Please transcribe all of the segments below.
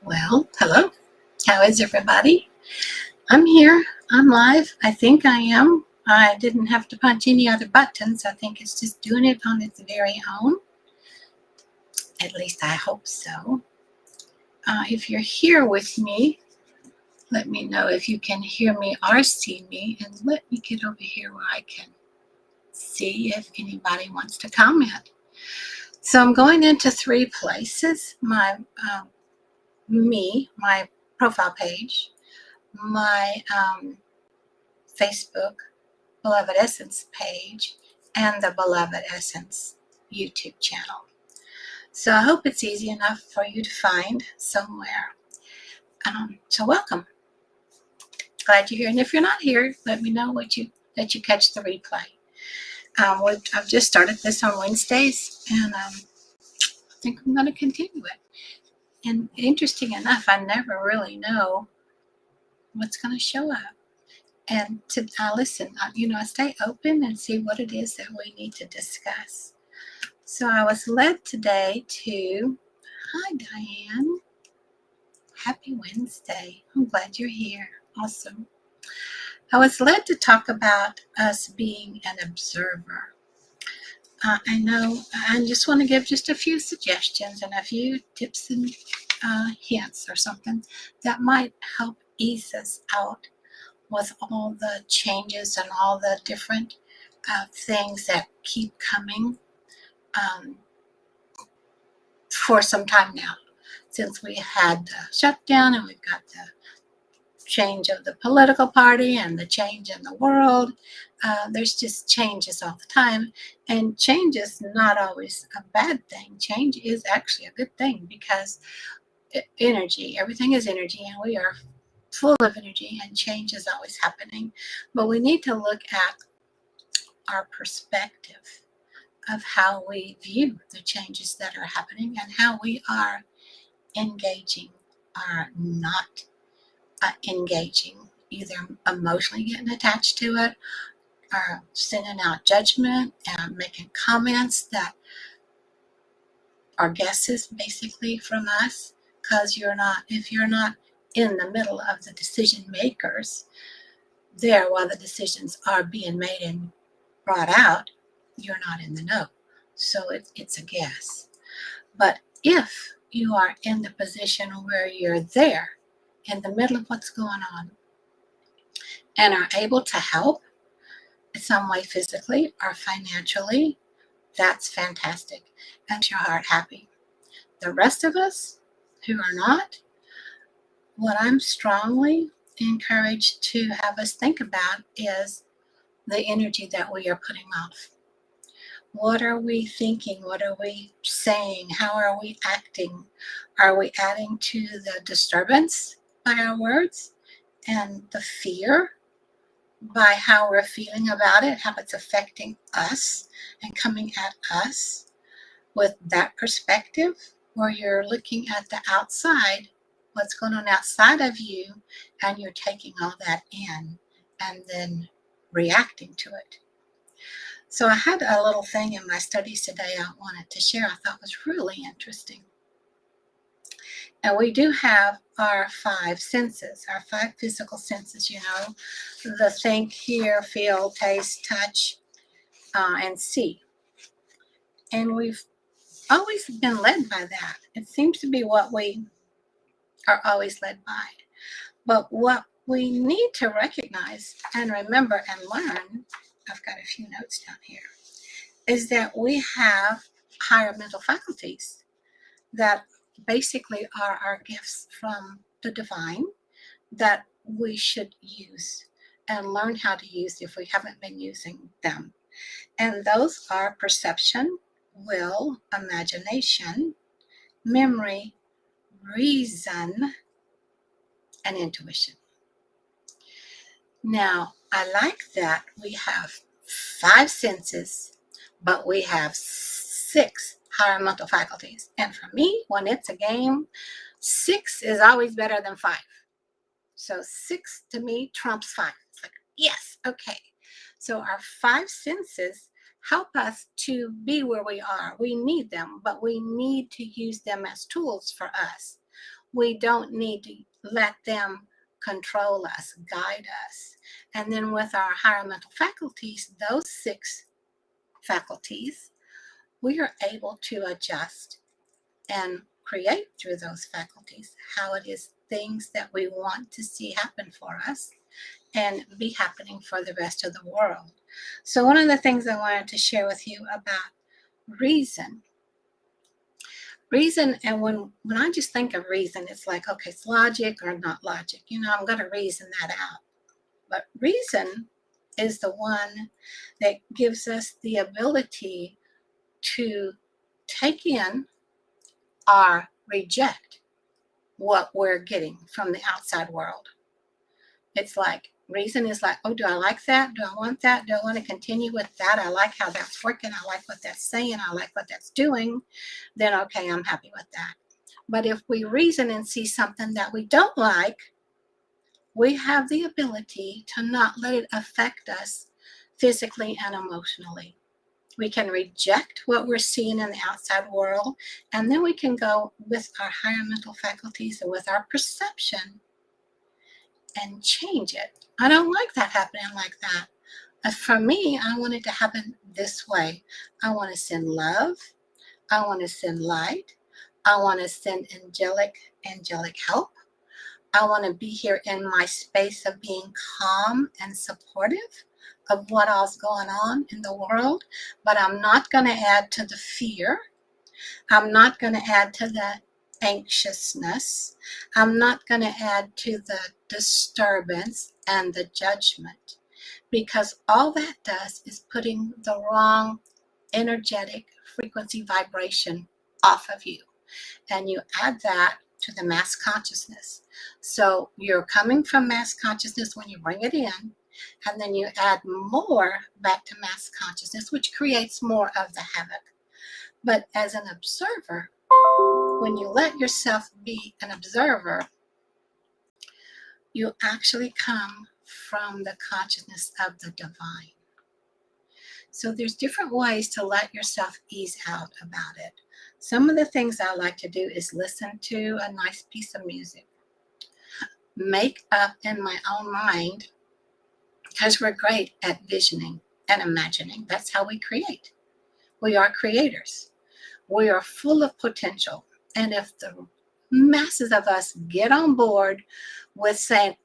Well, hello. How is everybody? I'm here. I'm live. I think I am. I didn't have to punch any other buttons. I think it's just doing it on its very own. At least I hope so. If you're here with me, let me know if you can hear me or see me. And let me get over here where I can see if anybody wants to comment. So I'm going into three places. My profile page, my Facebook Beloved Essence page, and the Beloved Essence YouTube channel. So I hope it's easy enough for you to find somewhere. So welcome. Glad you're here. And if you're not here, let me know that you catch the replay. I've just started this on Wednesdays, and I think I'm going to continue it. And interesting enough, I never really know what's going to show up. And listen, I stay open and see what it is that we need to discuss. So I was led today to, hi Diane, happy Wednesday. I'm glad you're here. Awesome. I was led to talk about us being an observer. I know I just want to give just a few suggestions and a few tips and hints or something that might help ease us out with all the changes and all the different things that keep coming for some time now, since we had the shutdown and we've got the change of the political party and the change in the world. There's just changes all the time, and change is not always a bad thing. Change is actually a good thing because energy, everything is energy, and we are full of energy, and change is always happening. But we need to look at our perspective of how we view the changes that are happening and how we are engaging or not engaging, either emotionally getting attached to it or sending out judgment and making comments that are guesses basically from us, because if you're not in the middle of the decision makers there while the decisions are being made and brought out, you're not in the know. So it's a guess. But if you are in the position where you're there in the middle of what's going on and are able to help in some way physically or financially, that's fantastic. That makes your heart happy. The rest of us who are not, what I'm strongly encouraged to have us think about is the energy that we are putting off. What are we thinking? What are we saying? How are we acting? Are we adding to the disturbance by our words and the fear by how we're feeling about it, how it's affecting us and coming at us with that perspective, where you're looking at the outside, what's going on outside of you, and you're taking all that in and then reacting to it? So I had a little thing in my studies today I wanted to share I thought was really interesting. And we do have our five senses, our five physical senses, the think, hear, feel, taste, touch, and see. And we've always been led by that. It seems to be what we are always led by. But what we need to recognize and remember and learn, I've got a few notes down here, is that we have higher mental faculties that basically are our gifts from the divine that we should use and learn how to use if we haven't been using them. And those are perception, will, imagination, memory, reason, and intuition. Now, I like that we have five senses, but we have six higher mental faculties. And for me, when it's a game, 6 is always better than 5. So 6 to me trumps 5. It's like, yes, okay. So our 5 senses help us to be where we are. We need them, but we need to use them as tools for us. We don't need to let them control us, guide us. And then with our higher mental faculties, those 6 faculties, we are able to adjust and create through those faculties how it is things that we want to see happen for us and be happening for the rest of the world. So one of the things I wanted to share with you about reason, and when I just think of reason, it's like, okay, it's logic or not logic. I'm going to reason that out. But reason is the one that gives us the ability to take in or reject what we're getting from the outside world. It's like reason is like, oh, do I like that? Do I want that? Do I want to continue with that? I like how that's working. I like what that's saying. I like what that's doing. Then, okay, I'm happy with that. But if we reason and see something that we don't like, we have the ability to not let it affect us physically and emotionally. We can reject what we're seeing in the outside world, and then we can go with our higher mental faculties and with our perception and change it. I don't like that happening like that. For me, I want it to happen this way. I want to send love. I want to send light. I want to send angelic help. I want to be here in my space of being calm and supportive of what all's going on in the world, but I'm not going to add to the fear. I'm not going to add to the anxiousness. I'm not going to add to the disturbance and the judgment, because all that does is putting the wrong energetic frequency vibration off of you. And you add that to the mass consciousness. So you're coming from mass consciousness when you bring it in, and then you add more back to mass consciousness, which creates more of the havoc. But as an observer, when you let yourself be an observer, you actually come from the consciousness of the divine. So there's different ways to let yourself ease out about it. Some of the things I like to do is listen to a nice piece of music, make up in my own mind, because we're great at visioning and imagining. That's how we create. We are creators. We are full of potential. And if the masses of us get on board with saying,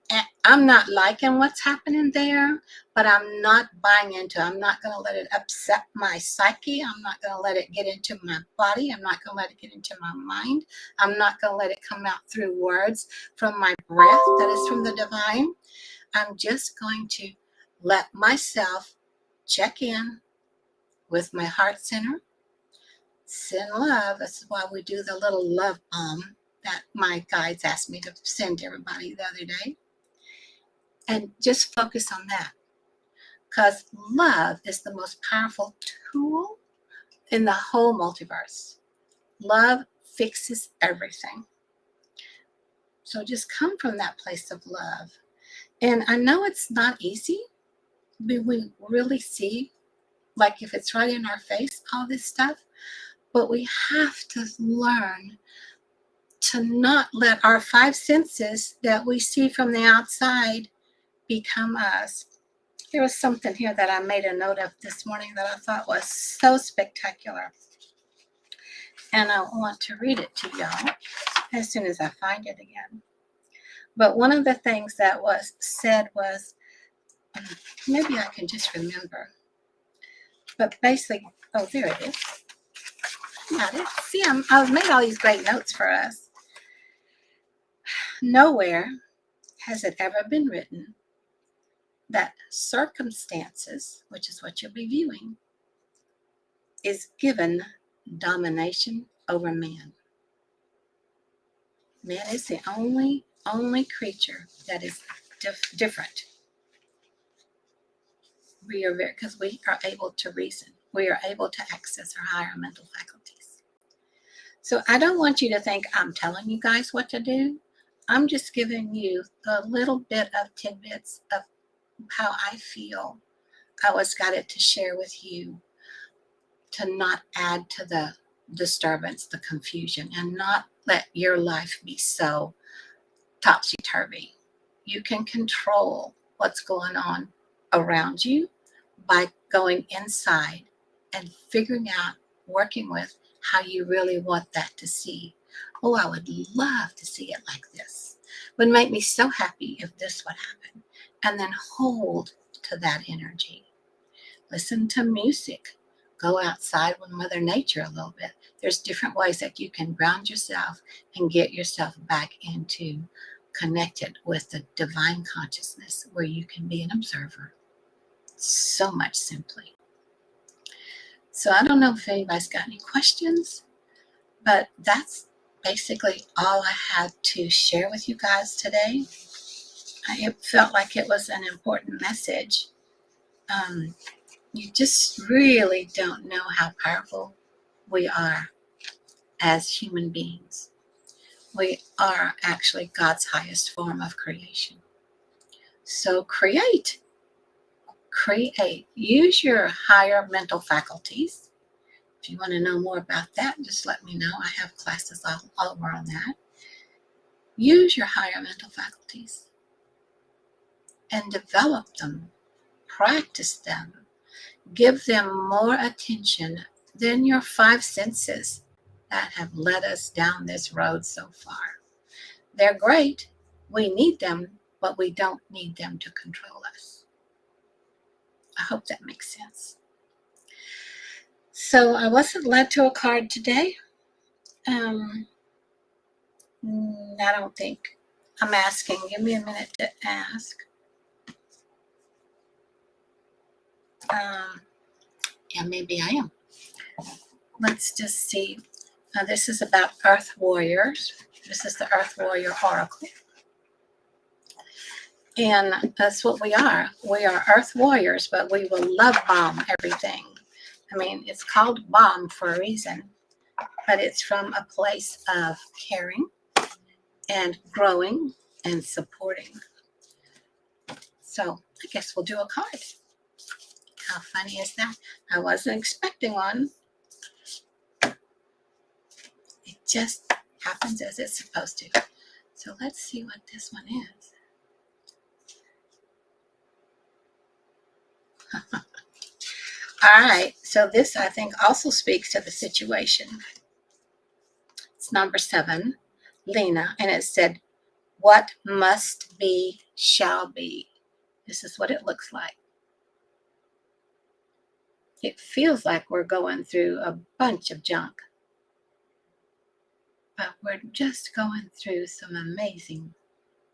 I'm not liking what's happening there, but I'm not buying into it. I'm not going to let it upset my psyche. I'm not going to let it get into my body. I'm not going to let it get into my mind. I'm not going to let it come out through words from my breath that is from the divine. I'm just going to let myself check in with my heart center, send love. That's why we do the little love bomb that my guides asked me to send to everybody the other day. And just focus on that. Because love is the most powerful tool in the whole multiverse. Love fixes everything. So just come from that place of love. And I know it's not easy, but we really see, like if it's right in our face, all this stuff. But we have to learn to not let our 5 senses that we see from the outside become us. There was something here that I made a note of this morning that I thought was so spectacular. And I want to read it to y'all as soon as I find it again. But one of the things that was said was, maybe I can just remember. But basically, oh, there it is. Got it. See, I've made all these great notes for us. Nowhere has it ever been written that circumstances, which is what you'll be viewing, is given domination over man. Man is the only creature that is different. We are because we are able to reason. We are able to access our higher mental faculties. So I don't want you to think I'm telling you guys what to do. I'm just giving you a little bit of tidbits of how I feel I was guided to share with you, to not add to the disturbance, the confusion, and not let your life be so topsy-turvy. You can control what's going on around you by going inside and figuring out, working with how you really want that to see. Oh, I would love to see it like this. Would make me so happy if this would happen. And then hold to that energy. Listen to music. Go outside with Mother Nature a little bit. There's different ways that you can ground yourself and get yourself back into connected with the divine consciousness where you can be an observer. So much simply. So I don't know if anybody's got any questions, but that's basically all I had to share with you guys today. It felt like it was an important message. You just really don't know how powerful we are as human beings. We are actually God's highest form of creation. So create. Use your higher mental faculties. If you want to know more about that, just let me know. I have classes all over on that. Use your higher mental faculties and develop them. Practice them. Give them more attention than your five senses that have led us down this road so far. They're great. We need them, but we don't need them to control us. I hope that makes sense. So I wasn't led to a card today. I don't think. I'm asking. Give me a minute to ask. Yeah, maybe I am. Let's just see. This is about Earth Warriors. This is the Earth Warrior Oracle. And that's what we are. We are Earth Warriors, but we will love bomb everything. I mean, it's called bomb for a reason, but it's from a place of caring and growing and supporting. So I guess we'll do a card. How funny is that? I wasn't expecting one. It just happens as it's supposed to. So let's see what this one is. All right, so this I think also speaks to the situation. It's number 7, Lena, and it said, what must be shall be. This is what it looks like. It feels like we're going through a bunch of junk, but we're just going through some amazing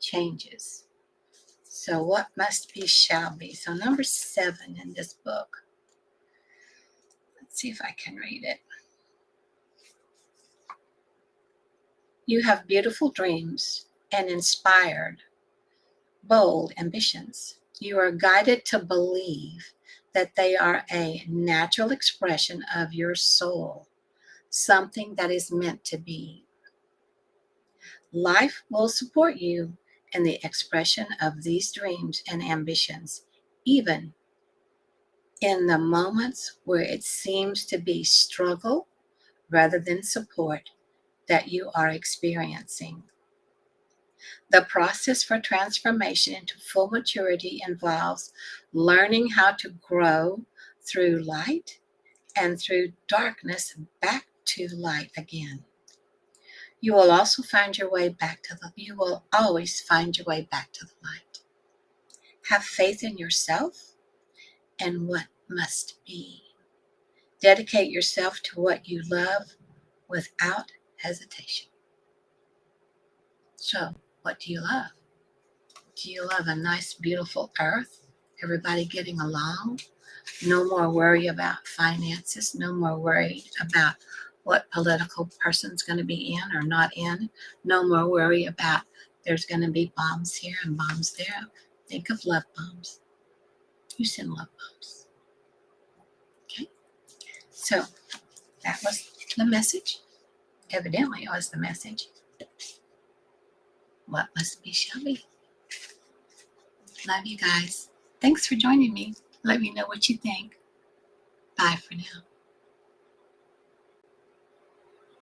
changes. So what must be shall be. So number 7 in this book. Let's see if I can read it. You have beautiful dreams and inspired, bold ambitions. You are guided to believe that they are a natural expression of your soul, something that is meant to be. Life will support you in the expression of these dreams and ambitions, even in the moments where it seems to be struggle rather than support that you are experiencing. The process for transformation into full maturity involves learning how to grow through light and through darkness back to light again. You will also find your way back to you will always find your way back to the light. Have faith in yourself and what must be. Dedicate yourself to what you love without hesitation. So, what do you love? Do you love a nice, beautiful earth? Everybody getting along? No more worry about finances. No more worry about what political person's going to be in or not in. No more worry about there's going to be bombs here and bombs there. Think of love bombs. You send love bombs. Okay? So that was the message. Evidently, it was the message. What must be shall be. Love you guys. Thanks for joining me. Let me know what you think. Bye for now.